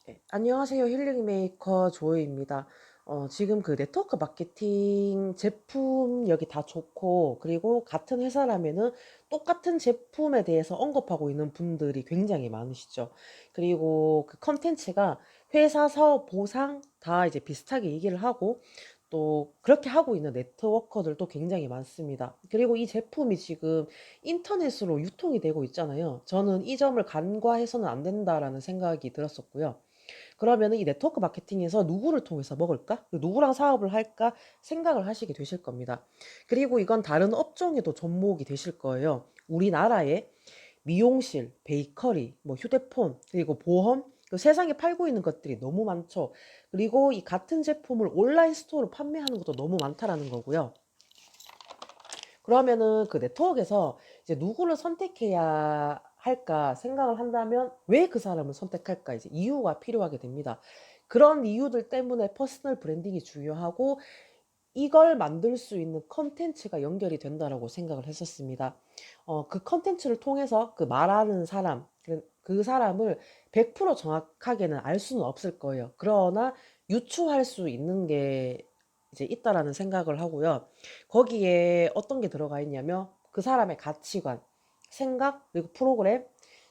네, 안녕하세요. 힐링 메이커 조이입니다. 지금 그 네트워크 마케팅 제품력이 다 좋고, 그리고 같은 회사라면은 똑같은 제품에 대해서 언급하고 있는 분들이 굉장히 많으시죠. 그리고 그 컨텐츠가 회사서 보상 다 이제 비슷하게 얘기를 하고, 또 그렇게 하고 있는 네트워커들도 굉장히 많습니다. 그리고 이 제품이 지금 인터넷으로 유통이 되고 있잖아요. 저는 이 점을 간과해서는 안 된다라는 생각이 들었었고요. 그러면은 이 네트워크 마케팅에서 누구를 통해서 먹을까? 누구랑 사업을 할까? 생각을 하시게 되실 겁니다. 그리고 이건 다른 업종에도 접목이 되실 거예요. 우리나라에 미용실, 베이커리, 뭐 휴대폰, 그리고 보험, 그 세상에 팔고 있는 것들이 너무 많죠. 그리고 이 같은 제품을 온라인 스토어로 판매하는 것도 너무 많다라는 거고요. 그러면은 그 네트워크에서 이제 누구를 선택해야 할까 생각을 한다면 왜 그 사람을 선택할까 이제 이유가 필요하게 됩니다. 그런 이유들 때문에 퍼스널 브랜딩이 중요하고 이걸 만들 수 있는 컨텐츠가 연결이 된다라고 생각을 했었습니다. 그 컨텐츠를 통해서 그 말하는 사람, 그 사람을 100% 정확하게는 알 수는 없을 거예요. 그러나 유추할 수 있는 게 이제 있다라는 생각을 하고요. 거기에 어떤 게 들어가 있냐면 그 사람의 가치관, 생각, 그리고 프로그램,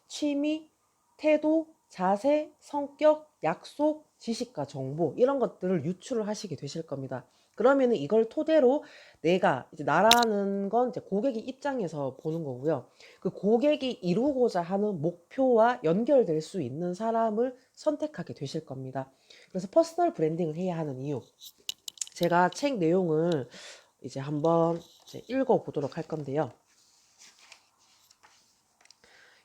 취미, 태도, 자세, 성격, 약속, 지식과 정보 이런 것들을 유추를 하시게 되실 겁니다. 그러면은 이걸 토대로 내가 이제 나라는 건 이제 고객의 입장에서 보는 거고요. 그 고객이 이루고자 하는 목표와 연결될 수 있는 사람을 선택하게 되실 겁니다. 그래서 퍼스널 브랜딩을 해야 하는 이유. 제가 책 내용을 이제 한번 이제 읽어보도록 할 건데요.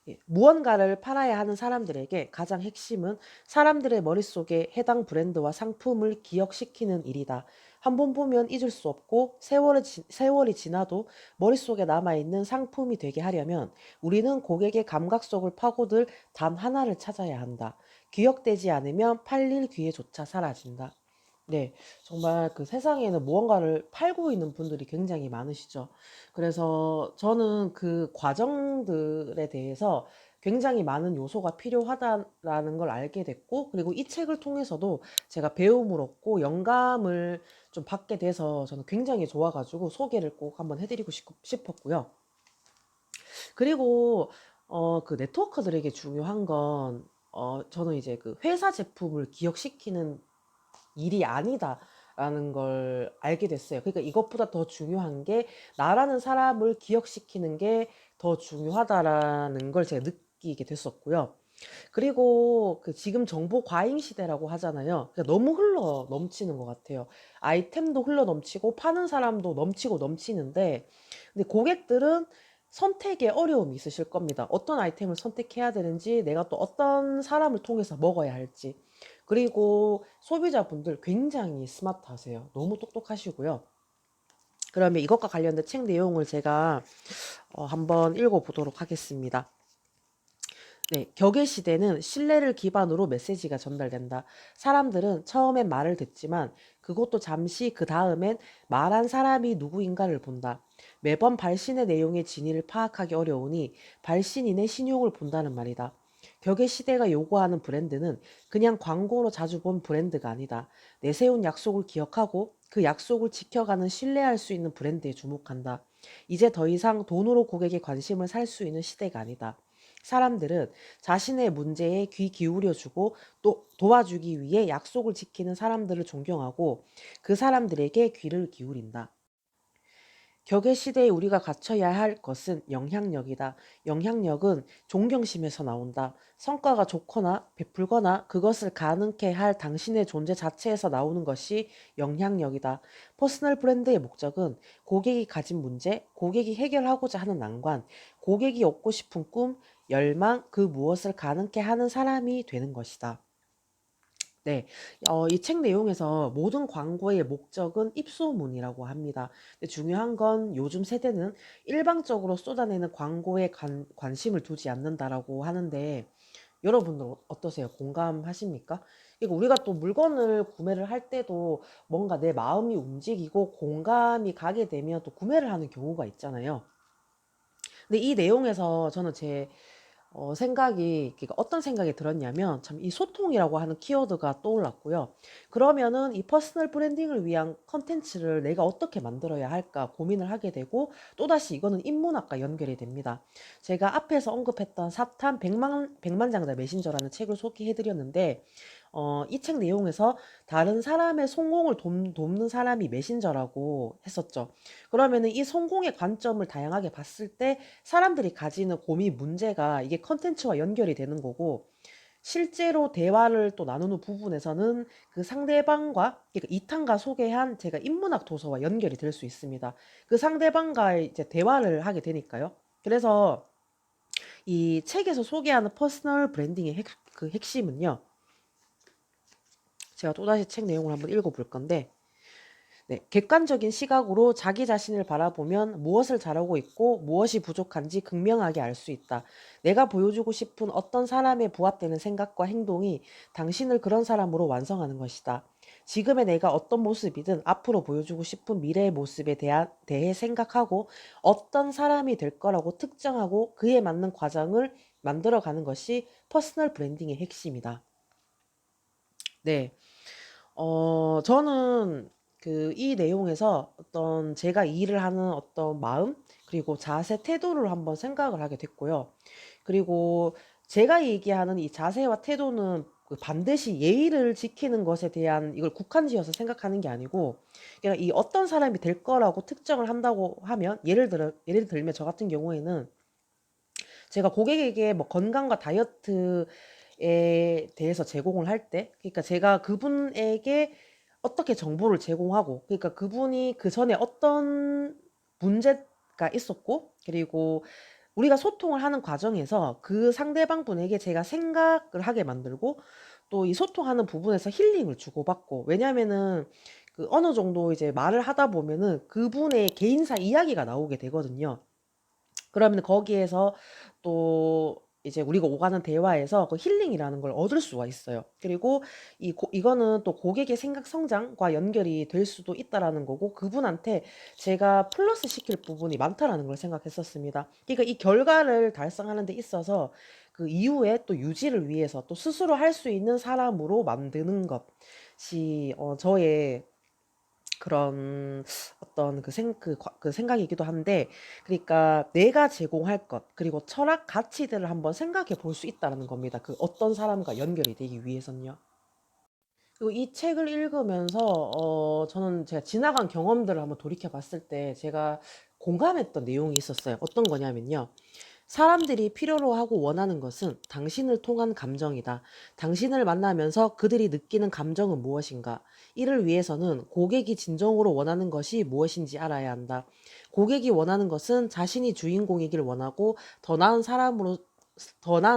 예, 무언가를 팔아야 하는 사람들에게 가장 핵심은 사람들의 머릿속에 해당 브랜드와 상품을 기억시키는 일이다. 한 번 보면 잊을 수 없고 세월이 지나도 머릿속에 남아있는 상품이 되게 하려면 우리는 고객의 감각 속을 파고들 단 하나를 찾아야 한다. 기억되지 않으면 팔릴 기회조차 사라진다. 네, 정말 그 세상에는 무언가를 팔고 있는 분들이 굉장히 많으시죠. 그래서 저는 그 과정들에 대해서 굉장히 많은 요소가 필요하다라는 걸 알게 됐고, 그리고 이 책을 통해서도 제가 배움을 얻고 영감을 좀 받게 돼서 저는 굉장히 좋아가지고 소개를 꼭 한번 해드리고 싶었고요. 그리고 그 네트워커들에게 중요한 건 저는 이제 그 회사 제품을 기억시키는 일이 아니다라는 걸 알게 됐어요. 그러니까 이것보다 더 중요한 게 나라는 사람을 기억시키는 게 더 중요하다라는 걸 제가 느끼게 됐었고요. 그리고 그 지금 정보 과잉 시대라고 하잖아요. 그러니까 너무 흘러 넘치는 것 같아요. 아이템도 흘러 넘치고 파는 사람도 넘치고 넘치는데 근데 고객들은 선택에 어려움이 있으실 겁니다. 어떤 아이템을 선택해야 되는지, 내가 또 어떤 사람을 통해서 먹어야 할지. 그리고 소비자분들 굉장히 스마트하세요. 너무 똑똑하시고요. 그러면 이것과 관련된 책 내용을 제가 한번 읽어보도록 하겠습니다. 네, 격의 시대는 신뢰를 기반으로 메시지가 전달된다. 사람들은 처음엔 말을 듣지만 그것도 잠시 그 다음엔 말한 사람이 누구인가를 본다. 매번 발신의 내용의 진위를 파악하기 어려우니 발신인의 신용을 본다는 말이다. 격의 시대가 요구하는 브랜드는 그냥 광고로 자주 본 브랜드가 아니다. 내세운 약속을 기억하고 그 약속을 지켜가는 신뢰할 수 있는 브랜드에 주목한다. 이제 더 이상 돈으로 고객의 관심을 살 수 있는 시대가 아니다. 사람들은 자신의 문제에 귀 기울여주고 또 도와주기 위해 약속을 지키는 사람들을 존경하고 그 사람들에게 귀를 기울인다. 격의 시대에 우리가 갖춰야 할 것은 영향력이다. 영향력은 존경심에서 나온다. 성과가 좋거나 베풀거나 그것을 가능케 할 당신의 존재 자체에서 나오는 것이 영향력이다. 퍼스널 브랜드의 목적은 고객이 가진 문제, 고객이 해결하고자 하는 난관, 고객이 얻고 싶은 꿈, 열망, 그 무엇을 가능케 하는 사람이 되는 것이다. 네. 이 책 내용에서 모든 광고의 목적은 입소문이라고 합니다. 근데 중요한 건 요즘 세대는 일방적으로 쏟아내는 광고에 관심을 두지 않는다라고 하는데 여러분들 어떠세요? 공감하십니까? 그리고 우리가 또 물건을 구매를 할 때도 뭔가 내 마음이 움직이고 공감이 가게 되면 또 구매를 하는 경우가 있잖아요. 근데 이 내용에서 저는 제 생각이, 그러니까 어떤 생각이 들었냐면, 참 이 소통이라고 하는 키워드가 떠올랐고요. 그러면은 이 퍼스널 브랜딩을 위한 컨텐츠를 내가 어떻게 만들어야 할까 고민을 하게 되고, 또다시 이거는 인문학과 연결이 됩니다. 제가 앞에서 언급했던 사탄 백만장자 메신저라는 책을 소개해드렸는데, 이 책 내용에서 다른 사람의 성공을 돕는 사람이 메신저라고 했었죠. 그러면은 이 성공의 관점을 다양하게 봤을 때 사람들이 가지는 고민, 문제가 이게 컨텐츠와 연결이 되는 거고, 실제로 대화를 또 나누는 부분에서는 그 상대방과, 그러니까 이탄가 소개한 제가 인문학 도서와 연결이 될 수 있습니다. 그 상대방과의 이제 대화를 하게 되니까요. 그래서 이 책에서 소개하는 퍼스널 브랜딩의 그 핵심은요. 제가 또다시 책 내용을 한번 읽어볼 건데, 네, 객관적인 시각으로 자기 자신을 바라보면 무엇을 잘하고 있고 무엇이 부족한지 극명하게 알 수 있다. 내가 보여주고 싶은 어떤 사람에 부합되는 생각과 행동이 당신을 그런 사람으로 완성하는 것이다. 지금의 내가 어떤 모습이든 앞으로 보여주고 싶은 미래의 모습에 대해 생각하고 어떤 사람이 될 거라고 특정하고 그에 맞는 과정을 만들어가는 것이 퍼스널 브랜딩의 핵심이다. 네. 저는 그 이 내용에서 어떤 제가 이 일을 하는 어떤 마음, 그리고 자세, 태도를 한번 생각을 하게 됐고요. 그리고 제가 얘기하는 이 자세와 태도는 그 반드시 예의를 지키는 것에 대한 이걸 국한지어서 생각하는 게 아니고, 그냥 이 어떤 사람이 될 거라고 특정을 한다고 하면, 예를 들면 저 같은 경우에는 제가 고객에게 뭐 건강과 다이어트에 대해서 제공을 할 때, 그러니까 제가 그분에게 어떻게 정보를 제공하고, 그러니까 그분이 그 전에 어떤 문제가 있었고, 그리고 우리가 소통을 하는 과정에서 그 상대방 분에게 제가 생각을 하게 만들고, 또 이 소통하는 부분에서 힐링을 주고받고, 왜냐면은 그 어느 정도 이제 말을 하다 보면은 그분의 개인사 이야기가 나오게 되거든요. 그러면 거기에서 또 이제 우리가 오가는 대화에서 그 힐링이라는 걸 얻을 수가 있어요. 그리고 이거는 또 고객의 생각 성장과 연결이 될 수도 있다라는 거고, 그분한테 제가 플러스 시킬 부분이 많다라는 걸 생각했었습니다. 그러니까 이 결과를 달성하는 데 있어서 그 이후에 또 유지를 위해서 또 스스로 할 수 있는 사람으로 만드는 것이 저의 그런 어떤 그 생각이기도 한데, 그러니까 내가 제공할 것, 그리고 철학, 가치들을 한번 생각해 볼 수 있다라는 겁니다. 그 어떤 사람과 연결이 되기 위해서는요. 그리고 이 책을 읽으면서 저는 제가 지나간 경험들을 한번 돌이켜 봤을 때 제가 공감했던 내용이 있었어요. 어떤 거냐면요. 사람들이 필요로 하고 원하는 것은 당신을 통한 감정이다. 당신을 만나면서 그들이 느끼는 감정은 무엇인가? 이를 위해서는 고객이 진정으로 원하는 것이 무엇인지 알아야 한다. 고객이 원하는 것은 자신이 주인공이길 원하고 더 나은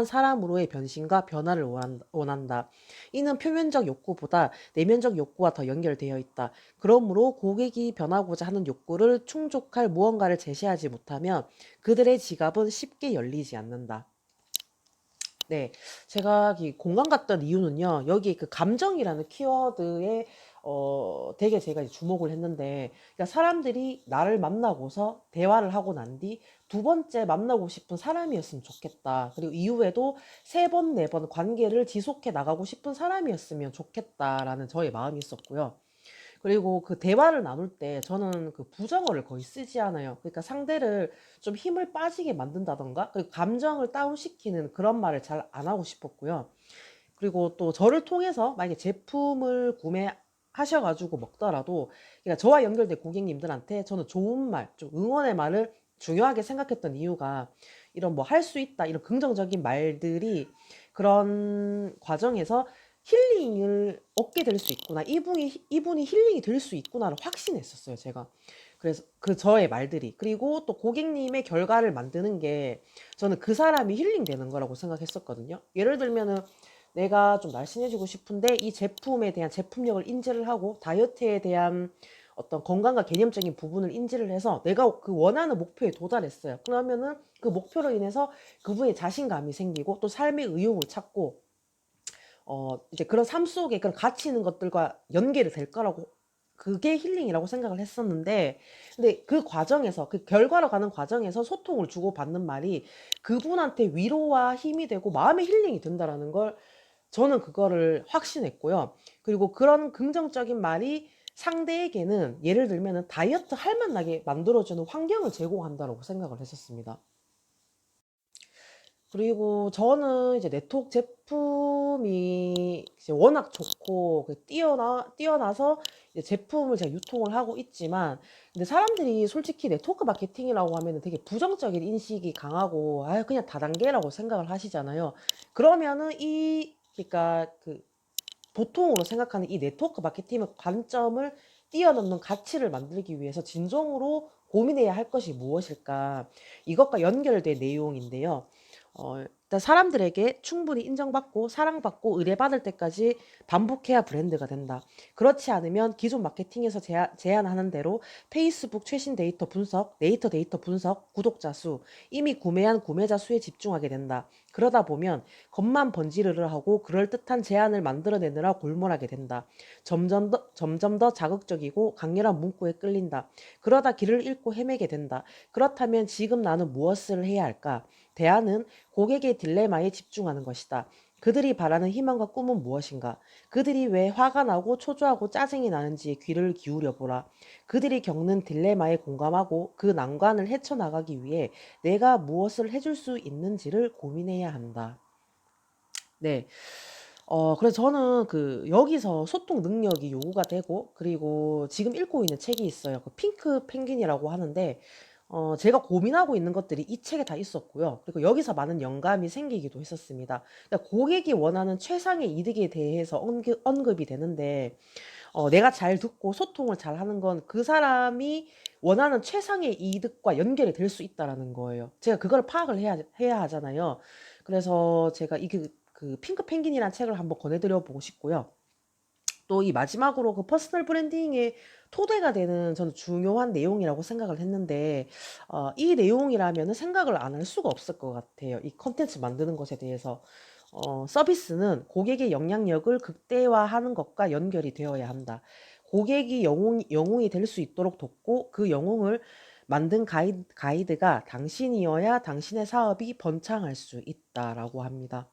사람으로의 변신과 변화를 원한다. 이는 표면적 욕구보다 내면적 욕구와 더 연결되어 있다. 그러므로 고객이 변하고자 하는 욕구를 충족할 무언가를 제시하지 못하면 그들의 지갑은 쉽게 열리지 않는다. 네, 제가 이 공감 갔던 이유는요, 여기 그 감정이라는 키워드에 되게 제가 이제 주목을 했는데, 그러니까 사람들이 나를 만나고서 대화를 하고 난 뒤 두 번째 만나고 싶은 사람이었으면 좋겠다. 그리고 이후에도 세 번, 네 번 관계를 지속해 나가고 싶은 사람이었으면 좋겠다라는 저의 마음이 있었고요. 그리고 그 대화를 나눌 때 저는 그 부정어를 거의 쓰지 않아요. 그러니까 상대를 좀 힘을 빠지게 만든다던가, 그리고 감정을 다운시키는 그런 말을 잘 안 하고 싶었고요. 그리고 또 저를 통해서 만약에 제품을 구매하셔가지고 먹더라도, 그러니까 저와 연결된 고객님들한테 저는 좋은 말, 좀 응원의 말을 중요하게 생각했던 이유가, 이런 뭐 할 수 있다, 이런 긍정적인 말들이 그런 과정에서 힐링을 얻게 될 수 있구나. 이분이 힐링이 될 수 있구나를 확신했었어요, 제가. 그래서 그 저의 말들이. 그리고 또 고객님의 결과를 만드는 게 저는 그 사람이 힐링되는 거라고 생각했었거든요. 예를 들면은 내가 좀 날씬해지고 싶은데 이 제품에 대한 제품력을 인지를 하고 다이어트에 대한 어떤 건강과 개념적인 부분을 인지를 해서 내가 그 원하는 목표에 도달했어요. 그러면은 그 목표로 인해서 그분의 자신감이 생기고 또 삶의 의욕을 찾고 이제 그런 삶 속에 그런 가치 있는 것들과 연계를 될 거라고 그게 힐링이라고 생각을 했었는데, 근데 그 과정에서, 그 결과로 가는 과정에서 소통을 주고받는 말이 그분한테 위로와 힘이 되고 마음의 힐링이 된다라는 걸 저는 그거를 확신했고요. 그리고 그런 긍정적인 말이 상대에게는 예를 들면은 다이어트 할 만나게 만들어주는 환경을 제공한다라고 생각을 했었습니다. 그리고 저는 이제 네트워크 제품이 이제 워낙 좋고 뛰어나서 이제 제품을 제가 유통을 하고 있지만, 근데 사람들이 솔직히 네트워크 마케팅이라고 하면은 되게 부정적인 인식이 강하고, 아, 그냥 다단계라고 생각을 하시잖아요. 그러면은 그러니까 그 보통으로 생각하는 이 네트워크 마케팅의 관점을 뛰어넘는 가치를 만들기 위해서 진정으로 고민해야 할 것이 무엇일까? 이것과 연결된 내용인데요. 일단 사람들에게 충분히 인정받고 사랑받고 의뢰받을 때까지 반복해야 브랜드가 된다. 그렇지 않으면 기존 마케팅에서 제안하는 대로 페이스북 최신 데이터 분석, 데이터 분석, 구독자 수, 이미 구매한 구매자 수에 집중하게 된다. 그러다 보면 겉만 번지르르 하고 그럴듯한 제안을 만들어내느라 골몰하게 된다. 점점 더 자극적이고 강렬한 문구에 끌린다. 그러다 길을 잃고 헤매게 된다. 그렇다면 지금 나는 무엇을 해야 할까? 대안은 고객의 딜레마에 집중하는 것이다. 그들이 바라는 희망과 꿈은 무엇인가? 그들이 왜 화가 나고 초조하고 짜증이 나는지에 귀를 기울여 보라. 그들이 겪는 딜레마에 공감하고 그 난관을 헤쳐나가기 위해 내가 무엇을 해줄 수 있는지를 고민해야 한다. 네. 그래서 저는 여기서 소통 능력이 요구가 되고, 그리고 지금 읽고 있는 책이 있어요. 그 핑크 펭귄이라고 하는데, 제가 고민하고 있는 것들이 이 책에 다 있었고요. 그리고 여기서 많은 영감이 생기기도 했었습니다. 그러니까 고객이 원하는 최상의 이득에 대해서 언급이 되는데, 내가 잘 듣고 소통을 잘 하는 건 그 사람이 원하는 최상의 이득과 연결이 될 수 있다라는 거예요. 제가 그걸 파악을 해야 하잖아요. 그래서 제가 그 핑크 펭귄이라는 책을 한번 권해드려 보고 싶고요. 또 이 마지막으로 그 퍼스널 브랜딩의 토대가 되는 저는 중요한 내용이라고 생각을 했는데, 이 내용이라면은 생각을 안 할 수가 없을 것 같아요. 이 컨텐츠 만드는 것에 대해서. 서비스는 고객의 영향력을 극대화하는 것과 연결이 되어야 한다. 고객이 영웅이 될 수 있도록 돕고 그 영웅을 만든 가이드가 당신이어야 당신의 사업이 번창할 수 있다라고 합니다.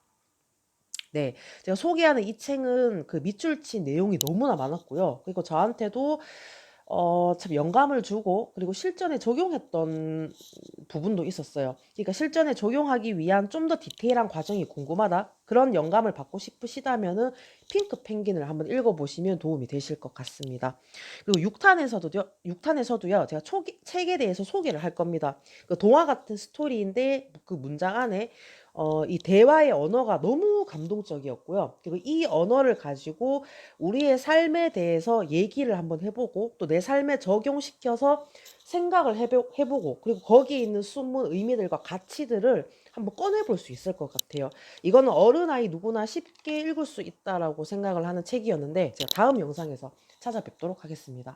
네. 제가 소개하는 이 책은 그 밑줄 친 내용이 너무나 많았고요. 그리고 저한테도 참 영감을 주고, 그리고 실전에 적용했던 부분도 있었어요. 그러니까 실전에 적용하기 위한 좀 더 디테일한 과정이 궁금하다. 그런 영감을 받고 싶으시다면은 핑크 펭귄을 한번 읽어보시면 도움이 되실 것 같습니다. 그리고 6탄에서도요, 제가 책에 대해서 소개를 할 겁니다. 그 동화 같은 스토리인데 그 문장 안에 이 대화의 언어가 너무 감동적이었고요. 그리고 이 언어를 가지고 우리의 삶에 대해서 얘기를 한번 해보고 또 내 삶에 적용시켜서 생각을 해보고, 그리고 거기에 있는 숨은 의미들과 가치들을 한번 꺼내볼 수 있을 것 같아요. 이거는 어른아이 누구나 쉽게 읽을 수 있다라고 생각을 하는 책이었는데, 제가 다음 영상에서 찾아뵙도록 하겠습니다.